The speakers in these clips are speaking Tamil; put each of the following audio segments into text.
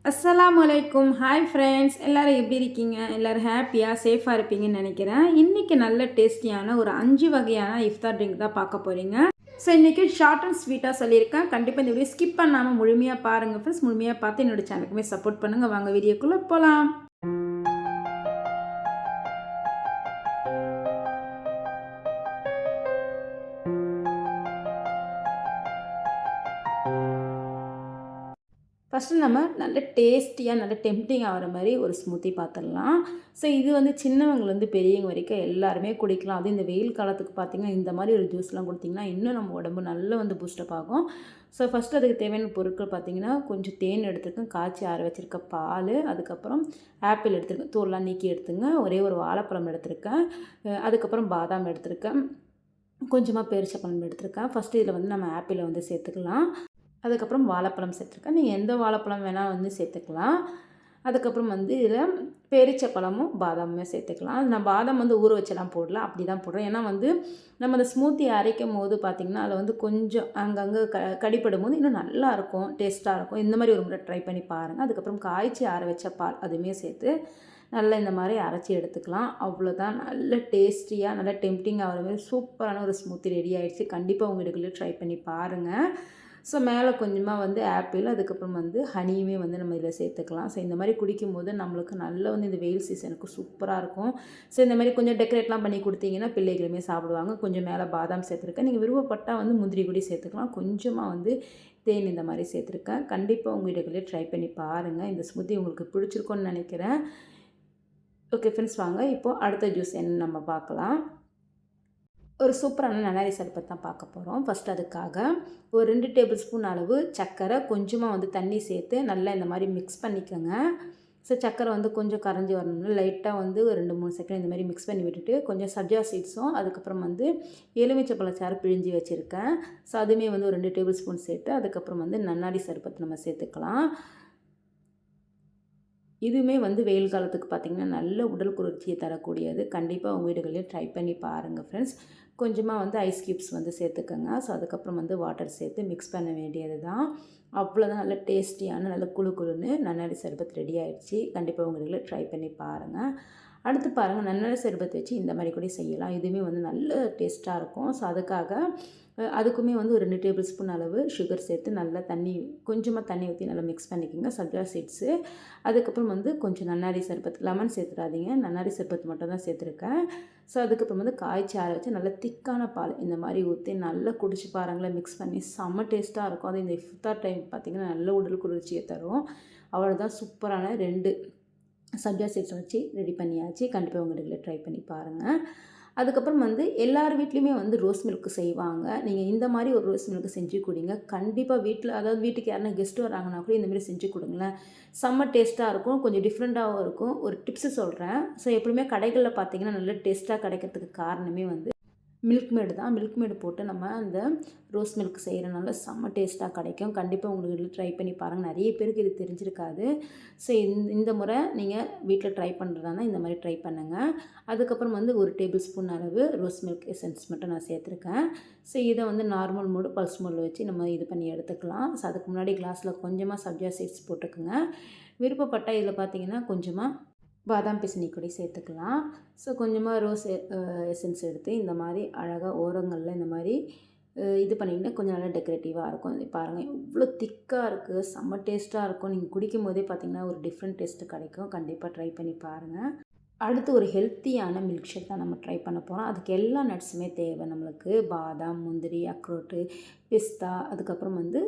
அஸ்ஸலாமு அலைக்கும். ஹாய் ஃப்ரெண்ட்ஸ், எல்லோரும் எப்படி இருக்கீங்க? எல்லோரும் ஹாப்பியாக சேஃபாக இருப்பீங்கன்னு நினைக்கிறேன். இன்றைக்கி நல்ல டேஸ்டியான ஒரு 5 வகையான இஃப்தார் ட்ரிங்க் தான் பார்க்க போகிறீங்க. ஸோ இன்றைக்கி ஷார்ட் அண்ட் ஸ்வீட்டாக சொல்லியிருக்கேன். கண்டிப்பாக இந்த வீடியோ ஸ்கிப் பண்ணாமல் முழுமையாக பாருங்கள் ஃப்ரெண்ட்ஸ். முழுமையாக பார்த்து என்னோடய சேனலுக்குமே சப்போர்ட் பண்ணுங்கள். வாங்க வீடியோக்குள்ளே போகலாம். ஃபஸ்ட்டு நம்ம நல்ல டேஸ்டியாக நல்ல டெம்ப்டிங் ஆகிற மாதிரி ஒரு ஸ்மூத்தி பார்த்துடலாம். ஸோ இது வந்து சின்னவங்கலேருந்து பெரியவங்க வரைக்கும் எல்லாருமே குடிக்கலாம். அதுவும் இந்த வெயில் காலத்துக்கு பார்த்திங்கன்னா இந்த மாதிரி ஒரு ஜூஸ்லாம் கொடுத்திங்கன்னா இன்னும் நம்ம உடம்பு நல்லா வந்து பூஸ்டப் ஆகும். ஸோ ஃபஸ்ட்டு அதுக்கு தேவையான பொருட்கள் பார்த்திங்கன்னா கொஞ்சம் தேன் எடுத்துருக்கேன், காய்ச்சி ஆற வச்சுருக்க பால், அதுக்கப்புறம் ஆப்பிள் எடுத்துருக்கேன், தோல்லாம் நீக்கி எடுத்துங்க, ஒரே ஒரு வாழைப்பழம் எடுத்திருக்கேன், அதுக்கப்புறம் பாதாம் எடுத்திருக்கேன், கொஞ்சமாக பேரிச்சம்பழம் எடுத்திருக்கேன். ஃபஸ்ட்டு இதில் வந்து நம்ம ஆப்பிளை வந்து சேர்த்துக்கலாம். அதுக்கப்புறம் வாழைப்பழம் சேர்த்துருக்கேன். நீங்கள் எந்த வாழைப்பழம் வேணால் வந்து சேர்த்துக்கலாம். அதுக்கப்புறம் வந்து இதில் பேரிச்சப்பழமும் பாதாமுமே சேர்த்துக்கலாம். நான் பாதாம் வந்து ஊற வச்செல்லாம் போடல, அப்படி தான் போடுறேன். ஏன்னா வந்து நம்ம அந்த ஸ்மூத்தி அரைக்கும் போது பார்த்திங்கன்னா அதில் வந்து கொஞ்சம் அங்கங்கே கடிப்படும் போது இன்னும் நல்லாயிருக்கும், டேஸ்ட்டாக இருக்கும். இந்த மாதிரி ஒரு முறை ட்ரை பண்ணி பாருங்கள். அதுக்கப்புறம் காய்ச்சி ஆற வச்ச பால் அதுவுமே சேர்த்து நல்லா இந்த மாதிரி அரைச்சி எடுத்துக்கலாம். அவ்வளோதான். நல்ல டேஸ்டியாக நல்ல டெம்ப்டிங்காக ஆகிற மாதிரி சூப்பரான ஒரு ஸ்மூத்தி ரெடி ஆகிடுச்சு. கண்டிப்பாக உங்கள் வீடுகளில் ட்ரை பண்ணி பாருங்கள். ஸோ மேலே கொஞ்சமாக வந்து ஆப்பிள், அதுக்கப்புறம் வந்து ஹனியுமே வந்து நம்ம இதில் சேர்த்துக்கலாம். ஸோ இந்த மாதிரி குடிக்கும்போது நம்மளுக்கு நல்லா வந்து இந்த வெயில் சீசனுக்கு சூப்பராக இருக்கும். ஸோ இந்த மாதிரி கொஞ்சம் டெக்கரேட்லாம் பண்ணி கொடுத்தீங்கன்னா பிள்ளைகளுமே சாப்பிடுவாங்க. கொஞ்சம் மேலே பாதாம் சேர்த்துருக்கேன். நீங்கள் விருப்பப்பட்டால் வந்து முந்திரி கூட சேர்த்துக்கலாம். கொஞ்சமாக வந்து தேன் இந்த மாதிரி சேர்த்துருக்கேன். கண்டிப்பாக உங்கள் வீடுகளே ட்ரை பண்ணி பாருங்கள். இந்த ஸ்மூத்தி உங்களுக்கு பிடிச்சிருக்கோன்னு நினைக்கிறேன். ஓகே ஃப்ரெண்ட்ஸ், வாங்க இப்போது அடுத்த ஜூஸ் என்னன்னு நம்ம பார்க்கலாம். ஒரு சூப்பரான நன்னாரி சர்பத் தான் பார்க்க போகிறோம். ஃபஸ்ட் அதுக்காக ஒரு 2 டேபிள் ஸ்பூன் அளவு சர்க்கரை, கொஞ்சமாக வந்து தண்ணி சேர்த்து நல்லா இந்த மாதிரி மிக்ஸ் பண்ணிக்கோங்க. ஸோ சர்க்கரை வந்து கொஞ்சம் கரைஞ்சி வரணும்னா லைட்டாக வந்து ஒரு 2-3 செகண்ட் இந்த மாதிரி மிக்ஸ் பண்ணி விட்டுட்டு கொஞ்சம் சப்ஜா சீட்ஸும் அதுக்கப்புறம் வந்து எலுமிச்சை பழச்சாறு பிழிஞ்சி வச்சுருக்கேன். ஸோ அதுவுமே வந்து ஒரு 2 டேபிள் ஸ்பூன் சேர்த்து அதுக்கப்புறம் வந்து நன்னாரி சர்பத் நம்ம சேர்த்துக்கலாம். இதுவுமே வந்து வெயில் காலத்துக்கு பார்த்திங்கன்னா நல்ல உடல் குளிர்ச்சியை தரக்கூடியது. கண்டிப்பாக உங்கள் வீடுகளில் ட்ரை பண்ணி பாருங்கள் ஃப்ரெண்ட்ஸ். கொஞ்சமாக வந்து ஐஸ் க்யூப்ஸ் வந்து சேர்த்துக்கோங்க. ஸோ அதுக்கப்புறம் வந்து வாட்டர் சேர்த்து மிக்ஸ் பண்ண வேண்டியது தான். அவ்வளோதான். நல்ல டேஸ்டியான நல்ல குழு குழுன்னு நன்னாரி சர்பத் ரெடி ஆகிடுச்சு. கண்டிப்பாக உங்கள் வீட்டில் ட்ரை பண்ணி பாருங்கள். அடுத்து பாருங்கள், நன்னாரி சர்பத் வச்சு இந்த மாதிரி கூட செய்யலாம். இதுவுமே வந்து நல்ல டேஸ்ட்டாக இருக்கும். ஸோ அதுக்காக அதுக்குமே வந்து ஒரு 2 டேபிள் ஸ்பூன் அளவு சுகர் சேர்த்து நல்லா கொஞ்சமாக தண்ணி ஊற்றி நல்லா மிக்ஸ் பண்ணிக்கோங்க. சப்ஜா சீட்ஸு, அதுக்கப்புறம் வந்து கொஞ்சம் நன்னாரி சர்பத், லெமன் சேர்த்துடாதீங்க, நன்னாரி சர்பத் மட்டும் தான் சேர்த்துருக்கேன். ஸோ அதுக்கப்புறம் வந்து காய்ச்சி ஆற வச்சு நல்ல திக்கான பால் இந்த மாதிரி ஊற்றி நல்லா குடிச்சு பாருங்களேன். மிக்ஸ் பண்ணி செம்ம டேஸ்ட்டாக இருக்கும். அது இந்த இஃப்தார் டைம் பார்த்திங்கன்னா நல்ல உடல் குளிர்ச்சியை தரும். அவ்வளோதான். சூப்பரான 2 சப்ஜா சீட்ஸ் வச்சு ரெடி பண்ணியாச்சு. கண்டிப்பாக உங்கள் வீட்டில் ட்ரை பண்ணி பாருங்கள். அதுக்கப்புறம் வந்து எல்லார் வீட்லேயுமே வந்து ரோஸ் மில்க் செய்வாங்க. நீங்கள் இந்த மாதிரி ஒரு ரோஸ் மில்க் செஞ்சு குடிங்க. கண்டிப்பாக வீட்டில், அதாவது வீட்டுக்கு யாருன்னா கெஸ்ட் வராங்கன்னா கூட இந்த மாதிரி செஞ்சு கொடுங்களேன். செம்ம டேஸ்ட்டாக இருக்கும். கொஞ்சம் டிஃப்ரெண்ட்டாகவும் இருக்கும். ஒரு டிப்ஸு சொல்கிறேன். ஸோ எப்பவுமே கடைகளில் பார்த்தீங்கன்னா நல்ல டேஸ்ட்டாக கிடைக்கிறதுக்கு காரணமே வந்து மில்க் மேடு தான். மில்க் மேடு போட்டு நம்ம அந்த ரோஸ் மில்க் செய்கிறனால செம்ம டேஸ்ட்டாக கிடைக்கும். கண்டிப்பாக உங்களுக்கு ட்ரை பண்ணி பாருங்கள். நிறைய பேருக்கு இது தெரிஞ்சிருக்காது. ஸோ இந்த முறை நீங்கள் வீட்டில் ட்ரை பண்ணுறதானா இந்த மாதிரி ட்ரை பண்ணுங்கள். அதுக்கப்புறம் வந்து ஒரு டேபிள் ஸ்பூன் அளவு ரோஸ் மில்க் எசன்ஸ் மட்டும் நான் சேர்த்துருக்கேன். ஸோ இதை வந்து நார்மல் மோடு பல்ஸ் மோடில் வச்சு நம்ம இது பண்ணி எடுத்துக்கலாம். ஸோ அதுக்கு முன்னாடி கிளாஸில் கொஞ்சமாக சப்ஜா சீட்ஸ் போட்டுக்குங்க. விருப்பப்பட்டால் இதில் பார்த்தீங்கன்னா கொஞ்சமாக பாதாம் பிசினி கூட சேர்த்துக்கலாம். ஸோ கொஞ்சமாக ரோஸ் எசன்ஸ் எடுத்து இந்த மாதிரி அழகாக ஓரங்களில் இந்த மாதிரி இது பண்ணிங்கன்னா கொஞ்சம் நல்லா டெக்கரேட்டிவாக இருக்கும். பாருங்கள் எவ்வளோ திக்காக இருக்குது, செம்ம டேஸ்ட்டாக இருக்கும். நீங்கள் குடிக்கும் போதே பார்த்திங்கன்னா ஒரு டிஃப்ரெண்ட் டேஸ்ட்டு கிடைக்கும். கண்டிப்பாக ட்ரை பண்ணி பாருங்கள். அடுத்து ஒரு ஹெல்த்தியான மில்க் ஷேக் தான் நம்ம ட்ரை பண்ண போகிறோம். அதுக்கு எல்லா நட்ஸுமே தேவை நம்மளுக்கு. பாதாம், முந்திரி, அக்ரோட்டு, பிஸ்தா, அதுக்கப்புறம் வந்து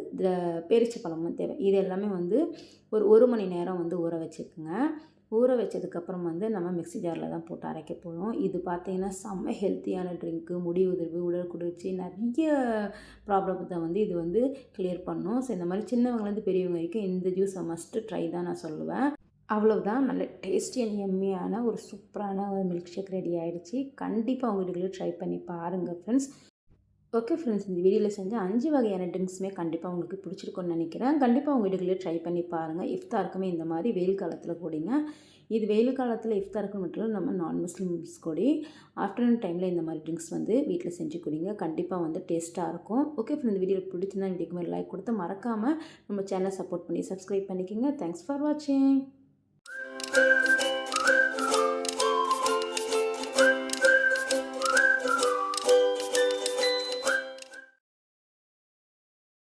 பேரிச்சப்பழமும் தேவை. இது எல்லாமே வந்து ஒரு மணி நேரம் வந்து ஊற வச்சுக்குங்க. ஊற வச்சதுக்கப்புறம் வந்து நம்ம மிக்ஸி ஜாரில் தான் போட்டு அரைக்க போகிறோம். இது பார்த்திங்கன்னா செம்ம ஹெல்த்தியான ட்ரிங்க்கு. முடி உதிர்வு, உடல் குளிர்ச்சி, நிறைய ப்ராப்ளத்தை வந்து இது வந்து கிளியர் பண்ணும். ஸோ இந்த மாதிரி சின்னவங்கலேருந்து பெரியவங்க வரைக்கும் இந்த ஜூஸை மஸ்ட்டு ட்ரை தான் நான் சொல்லுவேன். அவ்வளவுதான். நல்ல டேஸ்டி அண்ட் எம்மியான ஒரு சூப்பரான ஒரு மில்க் ஷேக் ரெடி ஆகிடுச்சு. கண்டிப்பாக உங்கள் வீடுகளில் ட்ரை பண்ணி பாருங்கள் ஃப்ரெண்ட்ஸ். ஓகே ஃப்ரெண்ட்ஸ், இந்த வீடியோவில் செஞ்ச 5 வகையான ட்ரிங்க்ஸுமே கண்டிப்பாக உங்களுக்கு பிடிச்சிருக்கும்னு நினைக்கிறேன். கண்டிப்பாக உங்கள் வீடுகளிலே ட்ரை பண்ணி பாருங்கள். இஃப்தாருக்குமே இந்த மாதிரி வெயில் காலத்தில் கூடிங்க. இது வெயில் காலத்தில் இஃப்தாருக்கு மட்டும் இல்லை, நம்ம நான் முஸ்லிம்ஸ் கூடி ஆஃப்டர்நூன் டைமில் இந்த மாதிரி ட்ரிங்க்ஸ் வந்து வீட்டில் செஞ்சு குடிங்க. கண்டிப்பாக வந்து டேஸ்ட்டாக இருக்கும். ஓகே ஃப்ரெண்ட்ஸ், இந்த வீடியோ பிடிச்சிருந்தா வீடியோக்கு மேலே லைக் கொடுத்து மறக்காமல் நம்ம சேனலை சப்போர்ட் பண்ணி சப்ஸ்கிரைப் பண்ணிக்கோங்க. தேங்க்ஸ் ஃபார் வாட்சிங்.